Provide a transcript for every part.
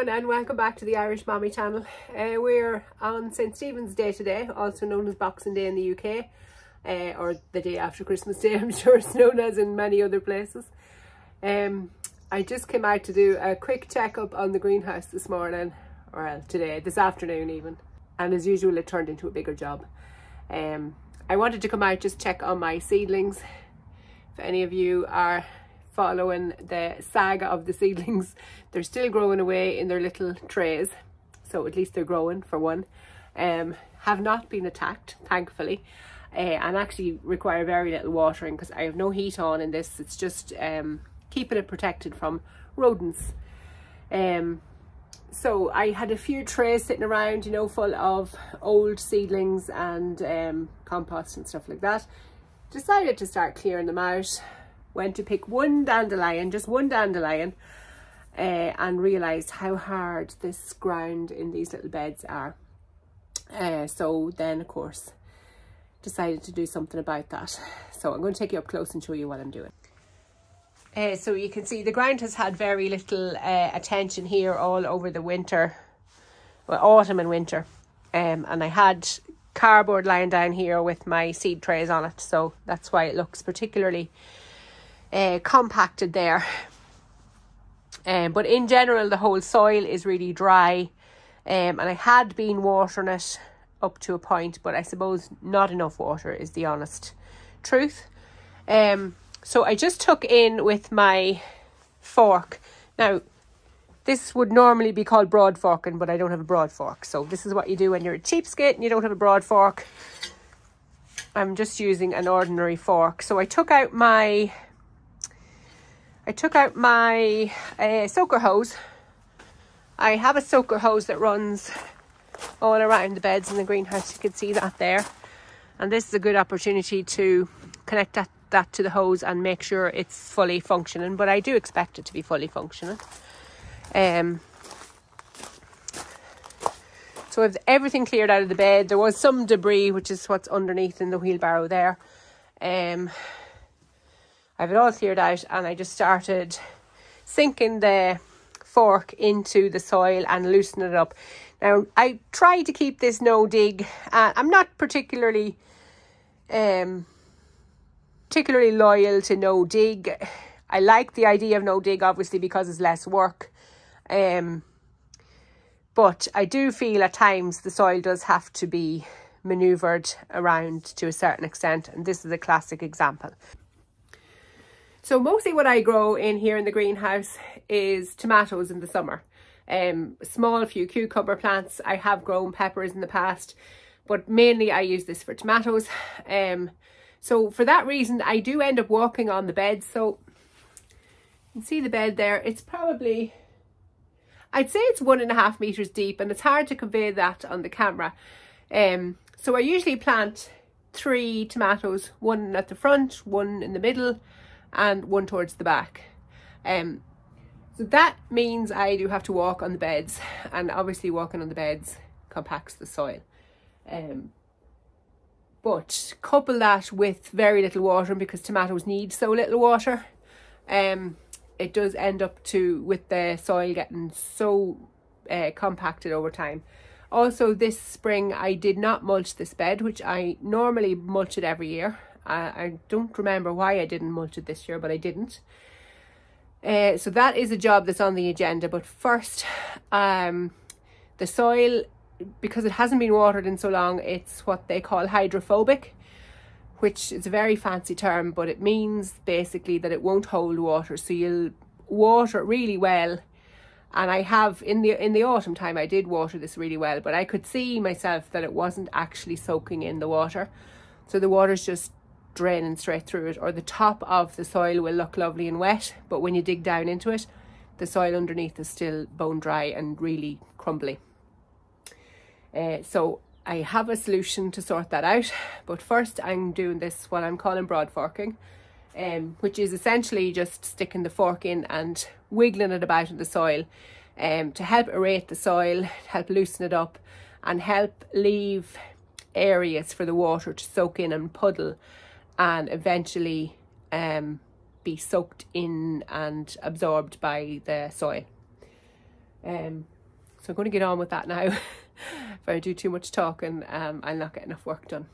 everyone and welcome back to the Irish Mommy channel. We're on St. Stephen's Day today, also known as Boxing Day in the UK, or the day after Christmas Day, I'm sure it's known as in many other places. I just came out to do a quick checkup on the greenhouse this morning, or this afternoon even, and as usual it turned into a bigger job. I wanted to come out just check on my seedlings. If any of you are following the saga of the seedlings, they're still growing away in their little trays, so at least they're growing for one. Have not been attacked, thankfully, and actually require very little watering because I have no heat on in this. It's just keeping it protected from rodents. So I had a few trays sitting around, you know, full of old seedlings and compost and stuff like that. Decided to start clearing them out. Went to pick one dandelion, just one dandelion, and realised how hard this ground in these little beds are. So then, of course, decided to do something about that. So I'm going to take you up close and show you what I'm doing. So you can see the ground has had very little attention here all over the winter, well, autumn and winter. And I had cardboard lying down here with my seed trays on it, so that's why it looks particularly compacted there. But in general the whole soil is really dry, and I had been watering it up to a point, but I suppose not enough water is the honest truth. So I just took in with my fork. Now this would normally be called broad forking, but I don't have a broad fork, so this is what you do when you're a cheapskate and you don't have a broad fork. I'm just using an ordinary fork. So I took out my soaker hose. I have a soaker hose that runs all around the beds in the greenhouse. You can see that there. And this is a good opportunity to connect that to the hose and make sure it's fully functioning. But I do expect it to be fully functioning. So I've everything cleared out of the bed. There was some debris, which is what's underneath in the wheelbarrow there. I've it all cleared out, and I just started sinking the fork into the soil and loosening it up. Now, I try to keep this no dig. I'm not particularly loyal to no dig. I like the idea of no dig, obviously, because it's less work. But I do feel at times the soil does have to be manoeuvred around to a certain extent, and this is a classic example. So mostly what I grow in here in the greenhouse is tomatoes in the summer. Small few cucumber plants. I have grown peppers in the past, but mainly I use this for tomatoes. So for that reason, I do end up walking on the bed. So you can see the bed there. It's probably, I'd say it's 1.5 meters deep, and it's hard to convey that on the camera. So I usually plant 3 tomatoes, one at the front, one in the middle, and one towards the back. So that means I do have to walk on the beds, and obviously walking on the beds compacts the soil. But couple that with very little watering, because tomatoes need so little water, it does end up with the soil getting so compacted over time. Also this spring I did not mulch this bed, which I normally mulch it every year. I don't remember why I didn't mulch it this year, but I didn't. So that is a job that's on the agenda. But first, the soil, because it hasn't been watered in so long, it's what they call hydrophobic, which is a very fancy term, but it means basically that it won't hold water. So you'll water it really well. And I have, in the autumn time, I did water this really well, but I could see myself that it wasn't actually soaking in the water. So the water's just draining straight through it, or the top of the soil will look lovely and wet, but when you dig down into it, the soil underneath is still bone dry and really crumbly. So I have a solution to sort that out, but first I'm doing this, what I'm calling broad forking, which is essentially just sticking the fork in and wiggling it about in the soil, to help aerate the soil, help loosen it up, and help leave areas for the water to soak in and puddle, and eventually be soaked in and absorbed by the soil. So I'm going to get on with that now. If I do too much talking, I'll not get enough work done.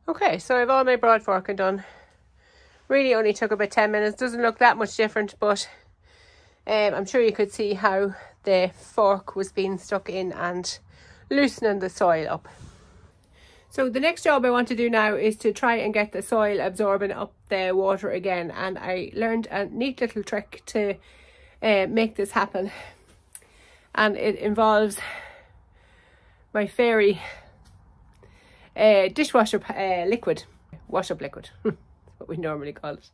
Okay, so I have all my broad forking done. Really only took about 10 minutes. Doesn't look that much different, but I'm sure you could see how the fork was being stuck in and loosening the soil up. So the next job I want to do now is to try and get the soil absorbing up the water again, and I learned a neat little trick to make this happen, and it involves my fairy dishwasher liquid, wash-up liquid. That's what we normally call it.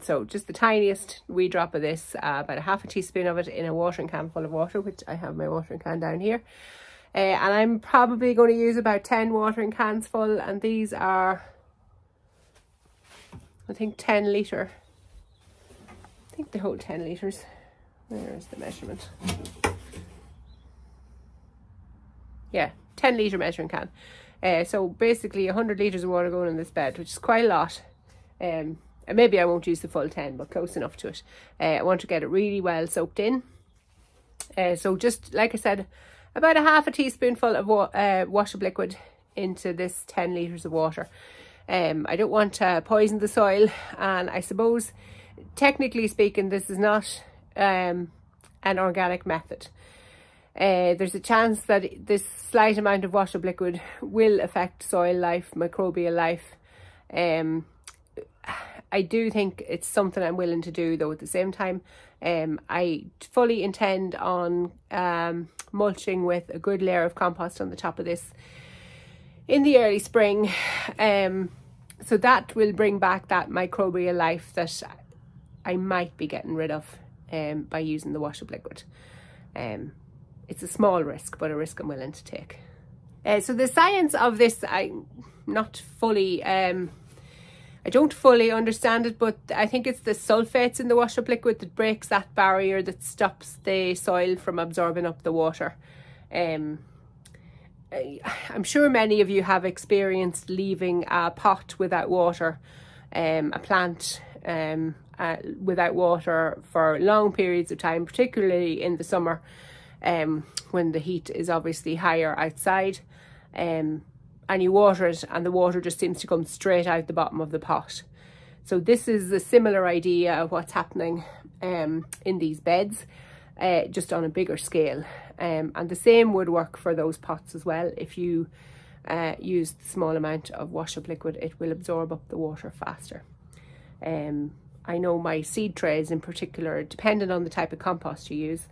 So just the tiniest wee drop of this, about a half a teaspoon of it in a watering can full of water, which I have my watering can down here. And I'm probably going to use about 10 watering cans full, and these are, I think, 10 litre. I think they hold 10 litres. Where is the measurement? Yeah, 10 litre measuring can. So basically 100 litres of water going in this bed, which is quite a lot. And maybe I won't use the full 10, but close enough to it. I want to get it really well soaked in. So just, like I said, about a half a teaspoonful of wash-up liquid into this 10 litres of water. I don't want to poison the soil, and I suppose, technically speaking, this is not an organic method. There's a chance that this slight amount of wash-up liquid will affect soil life, microbial life. I do think it's something I'm willing to do, though at the same time I fully intend on mulching with a good layer of compost on the top of this in the early spring, so that will bring back that microbial life that I might be getting rid of by using the wash-up liquid. It's a small risk, but a risk I'm willing to take. So the science of this, I'm not fully, I don't fully understand it, but I think it's the sulfates in the wash-up liquid that breaks that barrier that stops the soil from absorbing up the water. I'm sure many of you have experienced leaving a pot without water, a plant without water for long periods of time, particularly in the summer, when the heat is obviously higher outside, and you water it and the water just seems to come straight out the bottom of the pot. So this is a similar idea of what's happening in these beds. just on a bigger scale. And the same would work for those pots as well. If you use the small amount of wash-up liquid, it will absorb up the water faster. I know my seed trays in particular, depending on the type of compost you use,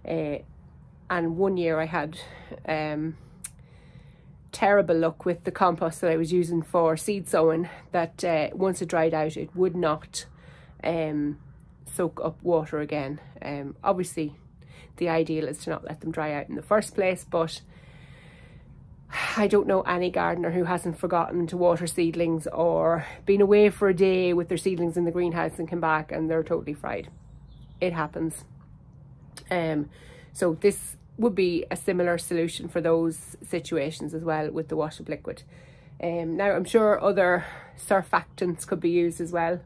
and one year I had terrible luck with the compost that I was using for seed sowing, that once it dried out it would not soak up water again. Obviously the ideal is to not let them dry out in the first place, but I don't know any gardener who hasn't forgotten to water seedlings or been away for a day with their seedlings in the greenhouse and come back and they're totally fried. It happens. So this would be a similar solution for those situations as well with the wash-up liquid. Now I'm sure other surfactants could be used as well.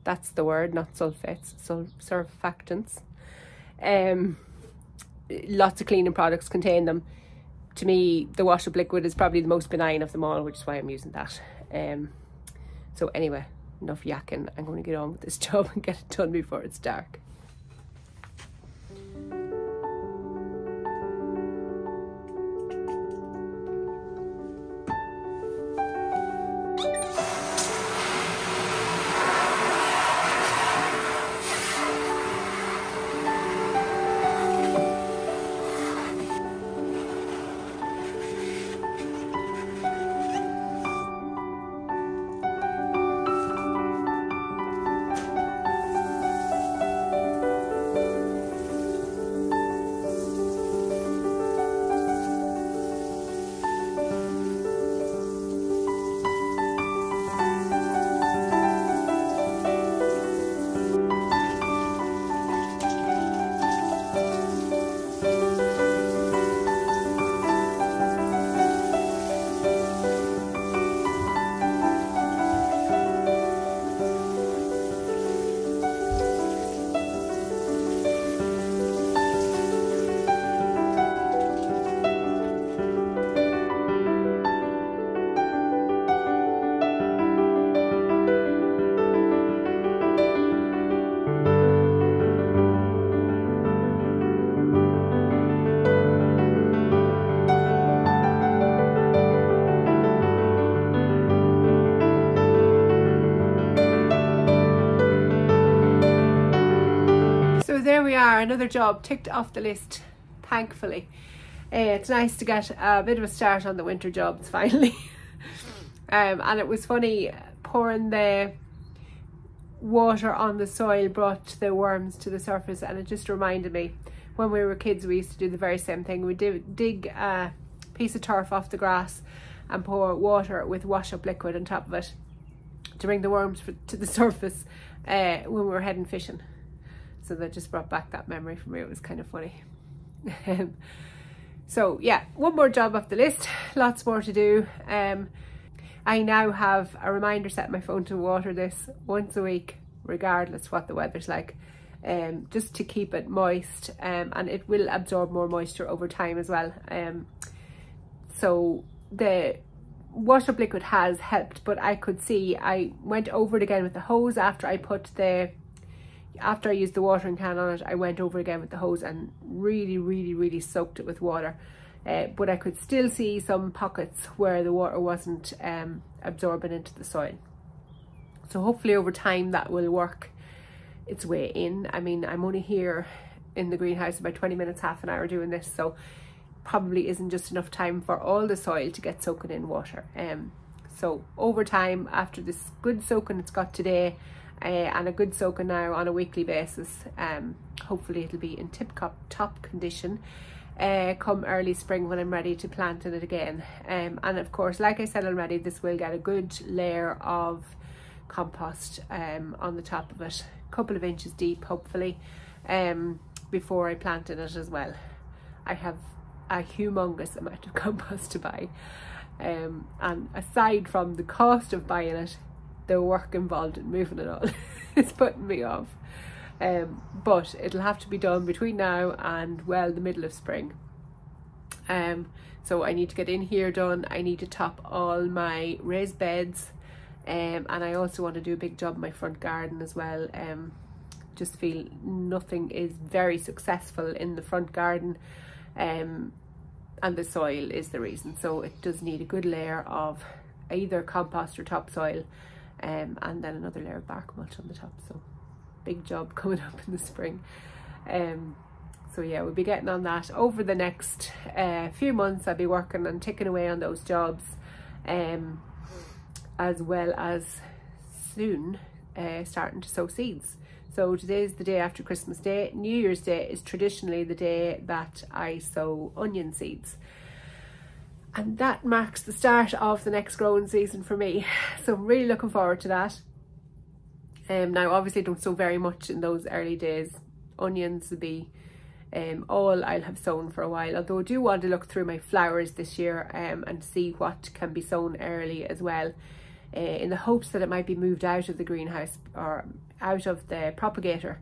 That's the word, not sulfates, surfactants. Lots of cleaning products contain them. To me, the wash-up liquid is probably the most benign of them all, which is why I'm using that. So anyway, enough yakking. I'm going to get on with this job and get it done before it's dark. There we are, another job ticked off the list, thankfully. It's nice to get a bit of a start on the winter jobs finally. And it was funny, pouring the water on the soil brought the worms to the surface, and it just reminded me when we were kids we used to do the very same thing. We'd dig a piece of turf off the grass and pour water with wash-up liquid on top of it to bring the worms to the surface when we were heading fishing. So that just brought back that memory for me. It was kind of funny. So yeah, one more job off the list, lots more to do. I now have a reminder set on my phone to water this once a week, regardless what the weather's like, just to keep it moist, and it will absorb more moisture over time as well. So the wash-up liquid has helped, but I could see, I went over it again with the hose after I used the watering can on it. I went over again with the hose and really soaked it with water, but I could still see some pockets where the water wasn't absorbing into the soil. So hopefully over time that will work its way in. I mean, I'm only here in the greenhouse about 20 minutes, half an hour doing this, so probably isn't just enough time for all the soil to get soaking in water. So over time, after this good soaking it's got today, and a good soaking now on a weekly basis, hopefully it'll be in tip-top condition come early spring when I'm ready to plant it again. And of course, like I said already, this will get a good layer of compost on the top of it, a couple of inches deep hopefully, before I plant in it as well. I have a humongous amount of compost to buy, and aside from the cost of buying it, the work involved in moving it all is putting me off. But it'll have to be done between now and, well, the middle of spring. So I need to get in here done. I need to top all my raised beds, and I also want to do a big job in my front garden as well. just feel nothing is very successful in the front garden, and the soil is the reason. So it does need a good layer of either compost or topsoil, and then another layer of bark mulch on the top. So big job coming up in the spring. So yeah, we'll be getting on that over the next few months. I'll be working and ticking away on those jobs, as well as soon starting to sow seeds. So today's the day after Christmas Day. New Year's Day is traditionally the day that I sow onion seeds, and that marks the start of the next growing season for me. So I'm really looking forward to that. Now obviously don't sow very much in those early days. Onions will be all I'll have sown for a while, although I do want to look through my flowers this year and see what can be sown early as well, in the hopes that it might be moved out of the greenhouse or out of the propagator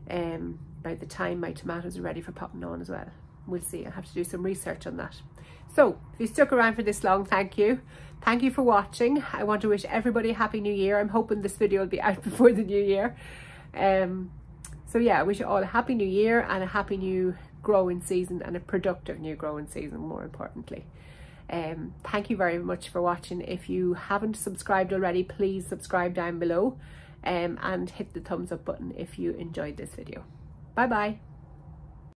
by the time my tomatoes are ready for popping on as well. We'll see. I'll have to do some research on that. So if you stuck around for this long, thank you. Thank you for watching. I want to wish everybody a happy new year. I'm hoping this video will be out before the new year. So yeah, I wish you all a happy new year and a happy new growing season, and a productive new growing season, more importantly. Thank you very much for watching. If you haven't subscribed already, please subscribe down below, and hit the thumbs up button if you enjoyed this video. Bye bye.